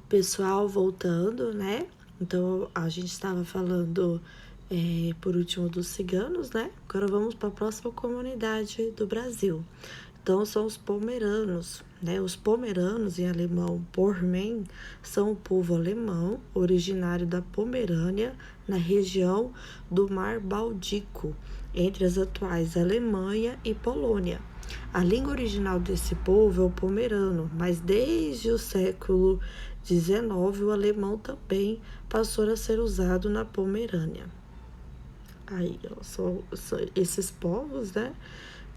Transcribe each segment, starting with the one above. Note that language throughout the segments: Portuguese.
Pessoal, voltando, né? Então, a gente estava falando por último dos ciganos, né? Agora vamos para a próxima comunidade do Brasil. Então, são os pomeranos, né? Os pomeranos, em alemão, Pomerань, são o povo alemão originário da Pomerânia, na região do Mar Báltico, entre as atuais Alemanha e Polônia. A língua original desse povo é o pomerano, mas desde o século XIX o alemão também passou a ser usado na Pomerânia. Aí, ó, esses povos, né,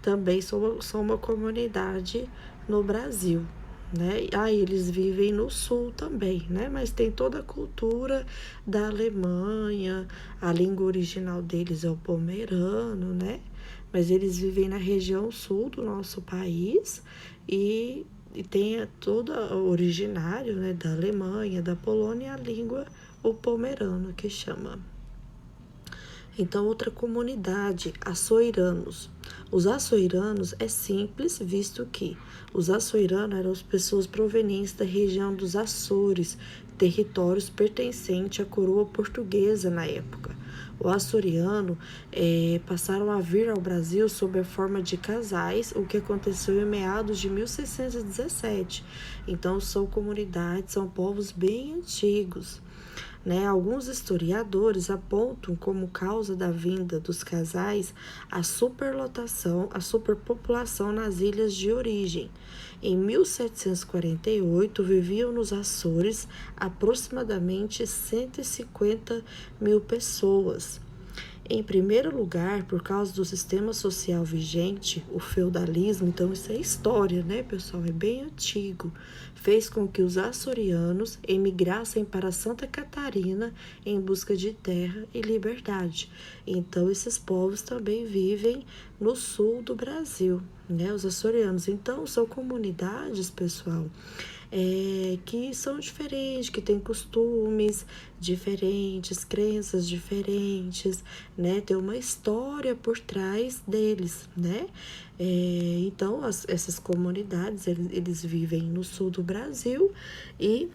também são uma comunidade no Brasil, né? Aí eles vivem no sul também, né? Mas tem toda a cultura da Alemanha, a língua original deles é o pomerano, né? Mas eles vivem na região sul do nosso país e tem todo o originário, né, da Alemanha, da Polônia, a língua o pomerano que chama. Então, outra comunidade, açoiranos. Os açoiranos é simples, visto que os açoiranos eram as pessoas provenientes da região dos Açores, territórios pertencentes à coroa portuguesa na época. O açoriano passaram a vir ao Brasil sob a forma de casais, o que aconteceu em meados de 1617. Então, são comunidades, são povos bem antigos. Né? Alguns historiadores apontam como causa da vinda dos casais a superlotação, a superpopulação nas ilhas de origem. Em 1748, viviam nos Açores aproximadamente 150 mil pessoas. Em primeiro lugar, por causa do sistema social vigente, o feudalismo, então isso é história, né, pessoal? É bem antigo. Fez com que os açorianos emigrassem para Santa Catarina em busca de terra e liberdade. Então, esses povos também vivem no sul do Brasil, né? Os açorianos. Então, são comunidades, pessoal, que são diferentes, que têm costumes diferentes, crenças diferentes, né? Tem uma história por trás deles, né? Então, essas comunidades, eles vivem no sul do Brasil e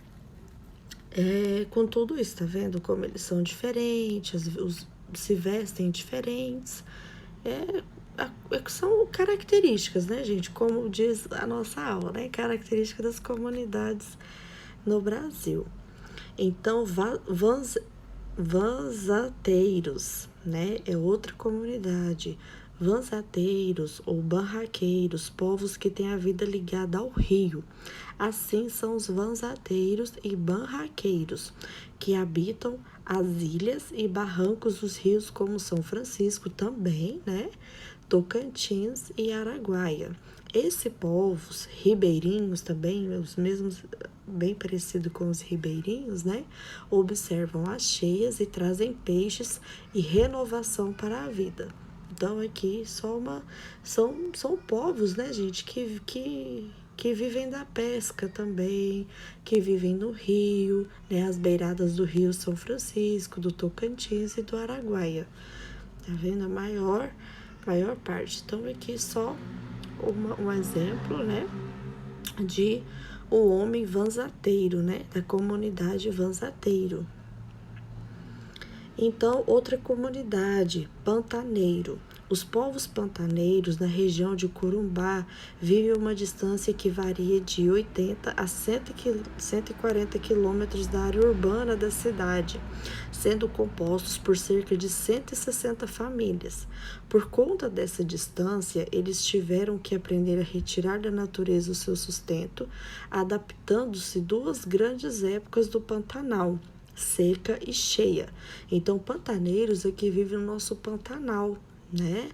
com tudo isso, tá vendo? Como eles são diferentes, se vestem diferentes, são características, né, gente? Como diz a nossa aula, né? Características das comunidades no Brasil. Então, vanzateiros, né? É outra comunidade. Vanzateiros ou barraqueiros, povos que têm a vida ligada ao rio. Assim são os vanzateiros e barraqueiros, que habitam as ilhas e barrancos dos rios como São Francisco também, né? Tocantins e Araguaia. Esses povos ribeirinhos também, os mesmos, bem parecido com os ribeirinhos, né? Observam as cheias e trazem peixes e renovação para a vida. Então, aqui são povos, né, gente, que vivem da pesca também, que vivem no rio, né, as beiradas do rio São Francisco, do Tocantins e do Araguaia. Tá vendo? A maior parte. Então, aqui só um exemplo, né, de o homem vanzateiro, né, da comunidade vanzateiro. Então, outra comunidade, pantaneiro. Os povos pantaneiros na região de Corumbá vivem a uma distância que varia de 80 a 140 quilômetros da área urbana da cidade, sendo compostos por cerca de 160 famílias. Por conta dessa distância, eles tiveram que aprender a retirar da natureza o seu sustento, adaptando-se duas grandes épocas do Pantanal, seca e cheia. Então, pantaneiros aqui vivem no nosso Pantanal, né?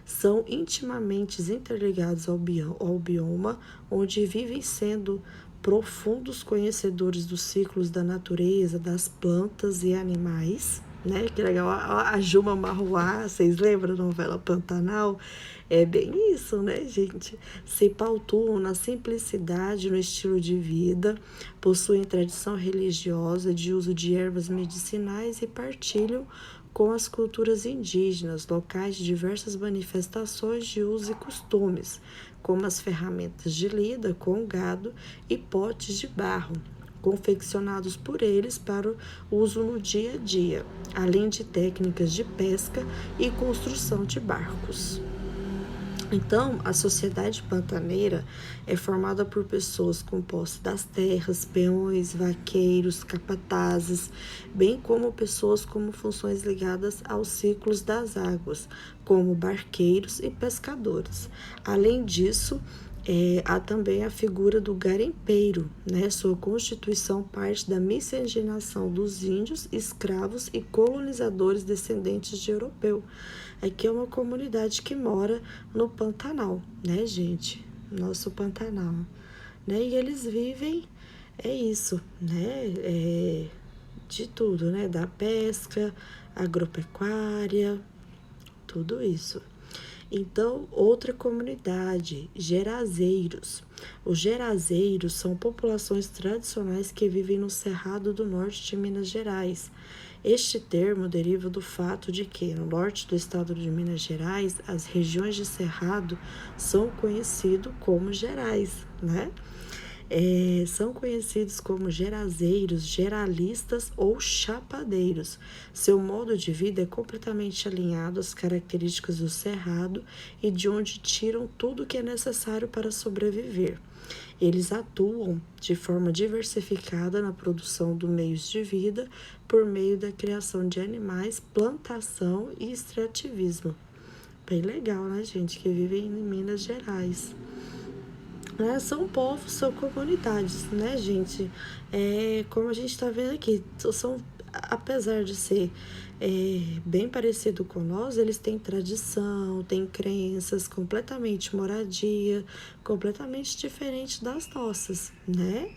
São intimamente interligados ao bioma, onde vivem sendo profundos conhecedores dos ciclos da natureza, das plantas e animais, né? Que legal, a Juma Marruá, vocês lembram da novela Pantanal? É bem isso, né, gente? Se pautam na simplicidade, no estilo de vida, possuem tradição religiosa de uso de ervas medicinais e partilham com as culturas indígenas, locais de diversas manifestações de usos e costumes, como as ferramentas de lida com o gado e potes de barro, confeccionados por eles para o uso no dia a dia, além de técnicas de pesca e construção de barcos. Então, a sociedade pantaneira é formada por pessoas com posse das terras, peões, vaqueiros, capatazes, bem como pessoas com funções ligadas aos ciclos das águas, como barqueiros e pescadores. Além disso, há também a figura do garimpeiro, né? Sua constituição parte da miscigenação dos índios, escravos e colonizadores descendentes de europeu. Aqui é uma comunidade que mora no Pantanal, né, gente? Nosso Pantanal, né? E eles vivem, isso, né? De tudo, né? Da pesca, agropecuária, tudo isso. Então, outra comunidade, gerazeiros. Os gerazeiros são populações tradicionais que vivem no Cerrado do Norte de Minas Gerais. Este termo deriva do fato de que, no norte do estado de Minas Gerais, as regiões de Cerrado são conhecidas como gerais, né? São conhecidos como gerazeiros, geralistas ou chapadeiros. Seu modo de vida é completamente alinhado às características do cerrado e de onde tiram tudo o que é necessário para sobreviver. Eles atuam de forma diversificada na produção dos meios de vida por meio da criação de animais, plantação e extrativismo. Bem legal, né, gente, que vivem em Minas Gerais. São povos, são comunidades, né, gente? Como a gente está vendo aqui, apesar de ser bem parecido com nós, eles têm tradição, têm crenças, completamente moradia, completamente diferente das nossas, né?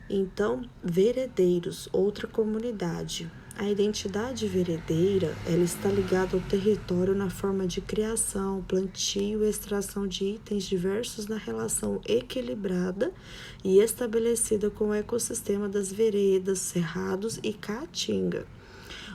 Então, veredeiros, outra comunidade. A identidade veredeira, ela está ligada ao território na forma de criação, plantio e extração de itens diversos na relação equilibrada e estabelecida com o ecossistema das veredas, cerrados e caatinga.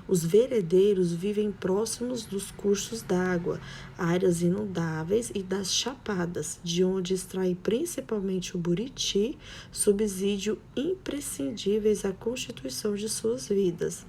Os veredeiros vivem próximos dos cursos d'água, áreas inundáveis e das chapadas, de onde extrai principalmente o buriti, subsídio imprescindíveis à constituição de suas vidas.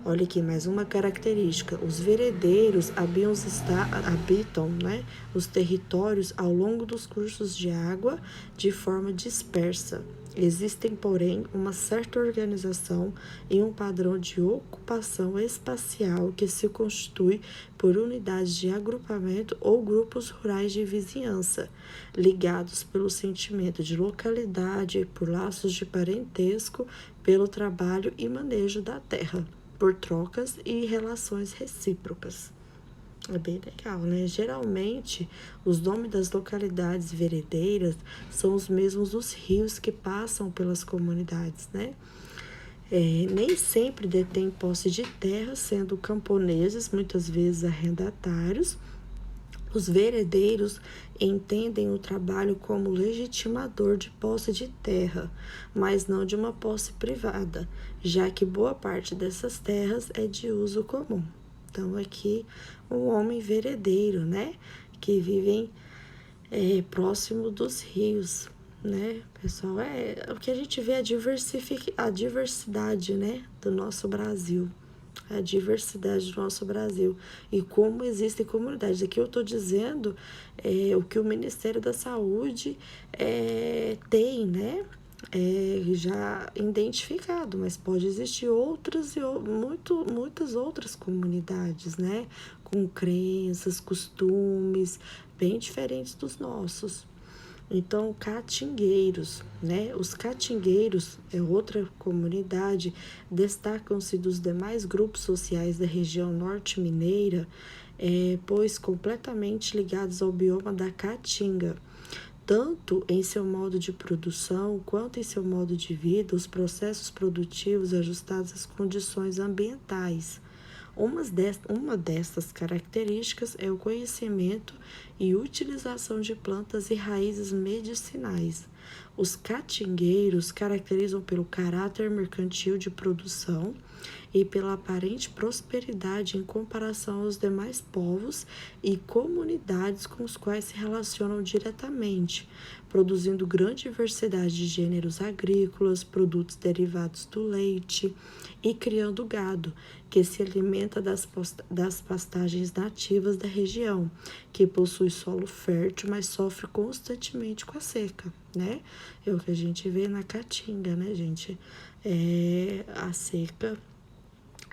Olha aqui mais uma característica: os veredeiros habitam, né, os territórios ao longo dos cursos de água de forma dispersa. Existem, porém, uma certa organização e um padrão de ocupação espacial que se constitui por unidades de agrupamento ou grupos rurais de vizinhança, ligados pelo sentimento de localidade, por laços de parentesco, pelo trabalho e manejo da terra, por trocas e relações recíprocas. É bem legal, né? Geralmente, os nomes das localidades veredeiras são os mesmos dos rios que passam pelas comunidades, né? Nem sempre detêm posse de terra, sendo camponeses, muitas vezes arrendatários. Os veredeiros entendem o trabalho como legitimador de posse de terra, mas não de uma posse privada, já que boa parte dessas terras é de uso comum. Então, aqui, um homem veredeiro, né? Que vivem próximo dos rios, né? Pessoal, o que a gente vê a diversidade, né? Do nosso Brasil. A diversidade do nosso Brasil. E como existem comunidades. Aqui eu estou dizendo o que o Ministério da Saúde tem, né? Já identificado, mas pode existir outras e muitas outras comunidades, né? Com crenças, costumes bem diferentes dos nossos. Então, caatingueiros, né? Os caatingueiros é outra comunidade, destacam-se dos demais grupos sociais da região norte mineira, pois completamente ligados ao bioma da caatinga. Tanto em seu modo de produção quanto em seu modo de vida, os processos produtivos ajustados às condições ambientais. Uma dessas características é o conhecimento e utilização de plantas e raízes medicinais. Os catingueiros caracterizam pelo caráter mercantil de produção e pela aparente prosperidade em comparação aos demais povos e comunidades com os quais se relacionam diretamente, produzindo grande diversidade de gêneros agrícolas, produtos derivados do leite e criando gado, que se alimenta das pastagens nativas da região, que possui solo fértil, mas sofre constantemente com a seca, né? É o que a gente vê na Caatinga, né, gente? A seca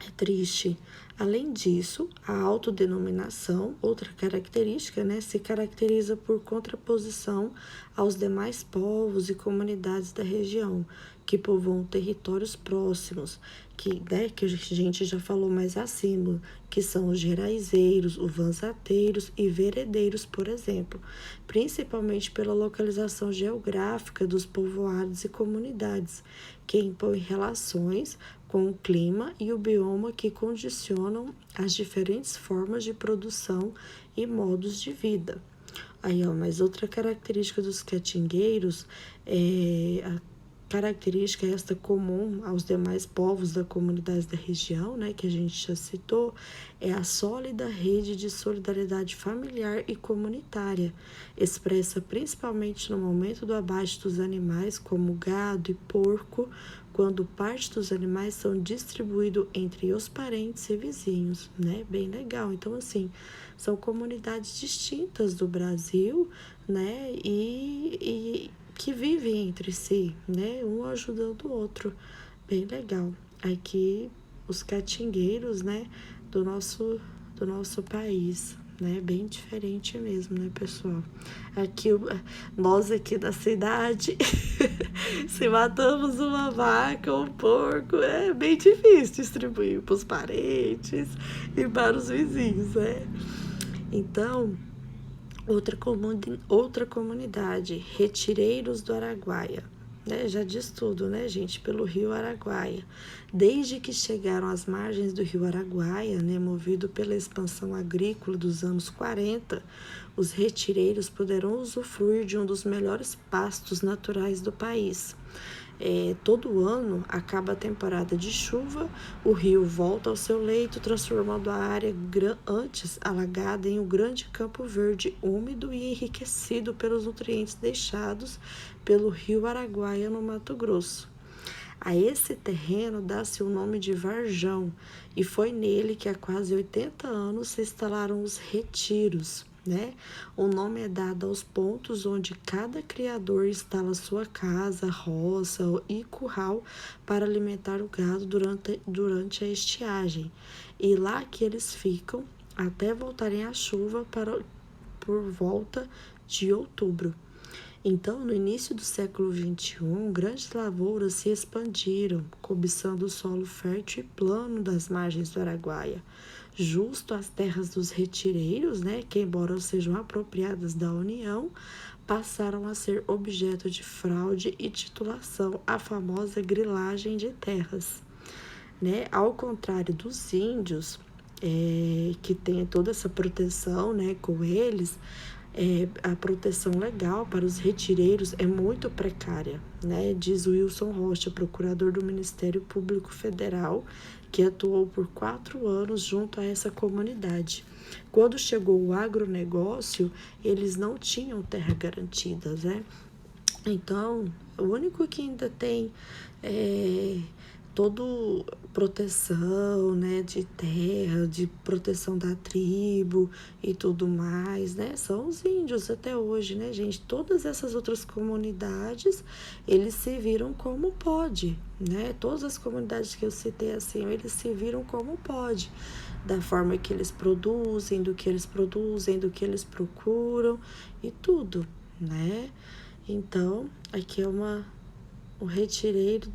é triste. Além disso, a autodenominação, outra característica, né, se caracteriza por contraposição aos demais povos e comunidades da região, que povoam territórios próximos, que a gente já falou mais acima, que são os geraizeiros, os vanzateiros e veredeiros, por exemplo, principalmente pela localização geográfica dos povoados e comunidades, que impõem relações com o clima e o bioma que condicionam as diferentes formas de produção e modos de vida. Aí, ó, mas outra característica dos caatingueiros a característica esta comum aos demais povos da comunidade da região, né, que a gente já citou, é a sólida rede de solidariedade familiar e comunitária, expressa principalmente no momento do abate dos animais, como gado e porco, quando parte dos animais são distribuídos entre os parentes e vizinhos, né? Bem legal. Então, assim, são comunidades distintas do Brasil, né? E que vivem entre si, né? Um ajudando o outro. Bem legal. Aqui, os caatingueiros, né? Do nosso país, né? Bem diferente mesmo, né, pessoal? Aqui, nós aqui da cidade, se matamos uma vaca ou um porco, é bem difícil distribuir para os parentes e para os vizinhos, né? Então, outra comunidade, Retireiros do Araguaia. Né, já diz tudo, né, gente, pelo rio Araguaia. Desde que chegaram às margens do rio Araguaia, né, movido pela expansão agrícola dos anos 40, os retireiros poderão usufruir de um dos melhores pastos naturais do país. Todo ano, acaba a temporada de chuva, o rio volta ao seu leito, transformando a área antes alagada em um grande campo verde úmido e enriquecido pelos nutrientes deixados pelo rio Araguaia no Mato Grosso. A esse terreno dá-se o nome de Varjão, e foi nele que há quase 80 anos se instalaram os retiros, né? O nome é dado aos pontos onde cada criador instala sua casa, roça e curral para alimentar o gado durante a estiagem. E lá que eles ficam até voltarem a chuva por volta de outubro. Então, no início do século XXI, grandes lavouras se expandiram, cobiçando o solo fértil e plano das margens do Araguaia, justo às terras dos retireiros, né, que embora sejam apropriadas da União, passaram a ser objeto de fraude e titulação, a famosa grilagem de terras. Né? Ao contrário dos índios, que tem toda essa proteção, né, com eles, a proteção legal para os retireiros é muito precária, né? Diz Wilson Rocha, procurador do Ministério Público Federal, que atuou por 4 anos junto a essa comunidade. Quando chegou o agronegócio, eles não tinham terra garantida, né? Então, o único que ainda tem toda proteção, né, de terra, de proteção da tribo e tudo mais, né, são os índios até hoje, né, gente? Todas essas outras comunidades, eles se viram como pode, né? Todas as comunidades que eu citei assim, eles se viram como pode, da forma que eles produzem, do que eles produzem, do que eles procuram e tudo, né? Então, aqui é um retireiro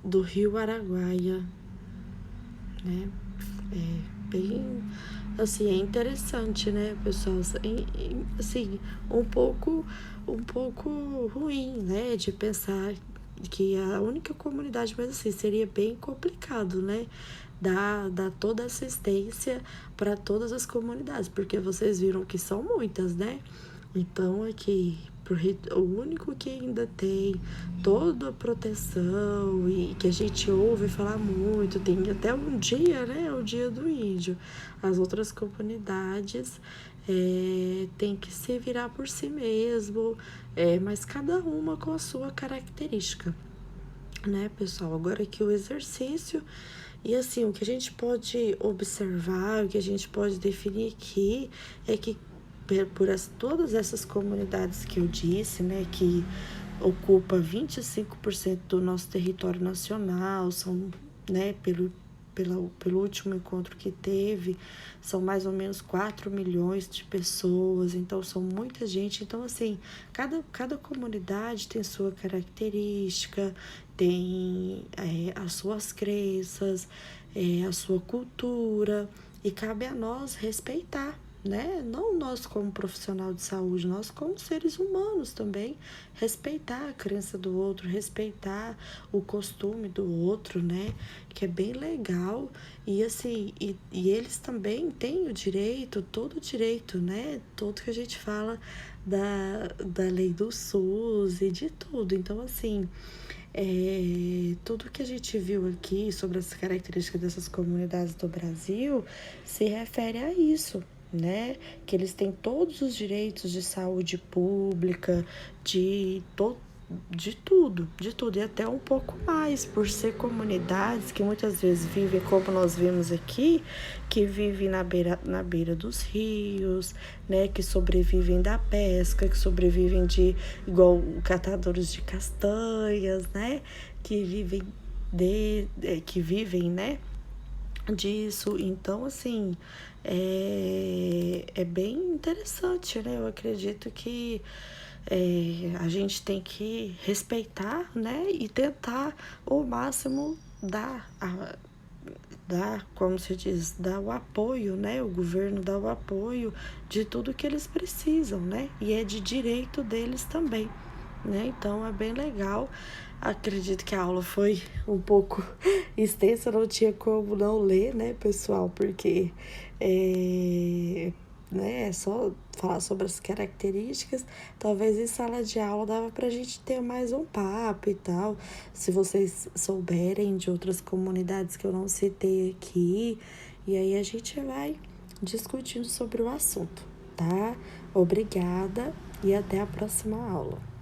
do rio Araguaia, né? Bem, assim, é interessante, né, pessoal? Assim, um pouco ruim, né, de pensar que a única comunidade, mas assim, seria bem complicado, né, dar toda assistência para todas as comunidades, porque vocês viram que são muitas, né? Então, aqui, o único que ainda tem toda a proteção e que a gente ouve falar muito, tem até um dia, né, o dia do índio. As outras comunidades tem que se virar por si mesmo, mas cada uma com a sua característica, né, pessoal? Agora que o exercício e assim, o que a gente pode observar, o que a gente pode definir aqui é que todas essas comunidades que eu disse, né, que ocupa 25% do nosso território nacional, são, né, pelo último encontro que teve, são mais ou menos 4 milhões de pessoas, então são muita gente. Então, assim, cada comunidade tem sua característica, tem as suas crenças, a sua cultura, e cabe a nós respeitar, né? Não nós como profissional de saúde, nós como seres humanos também, respeitar a crença do outro, respeitar o costume do outro, né? Que é bem legal. E assim, e eles também têm o direito, todo o direito, né? Tudo que a gente fala da lei do SUS e de tudo. Então, assim, tudo que a gente viu aqui sobre as características dessas comunidades do Brasil se refere a isso, né? Que eles têm todos os direitos de saúde pública, de tudo, e até um pouco mais, por ser comunidades que muitas vezes vivem, como nós vimos aqui, que vivem na beira dos rios, né, que sobrevivem da pesca, que sobrevivem igual catadores de castanhas, né, que vivem, né, disso. Então, assim, é bem interessante, né? Eu acredito que a gente tem que respeitar, né? E tentar o máximo dar, como se diz, dar o apoio, né? O governo dá o apoio de tudo que eles precisam, né? E é de direito deles também, né? Então é bem legal. Acredito que a aula foi um pouco extensa, não tinha como não ler, né, pessoal? Porque né, é só falar sobre as características. Talvez em sala de aula dava pra gente ter mais um papo e tal. Se vocês souberem de outras comunidades que eu não citei aqui, e aí a gente vai discutindo sobre o assunto, tá? Obrigada e até a próxima aula.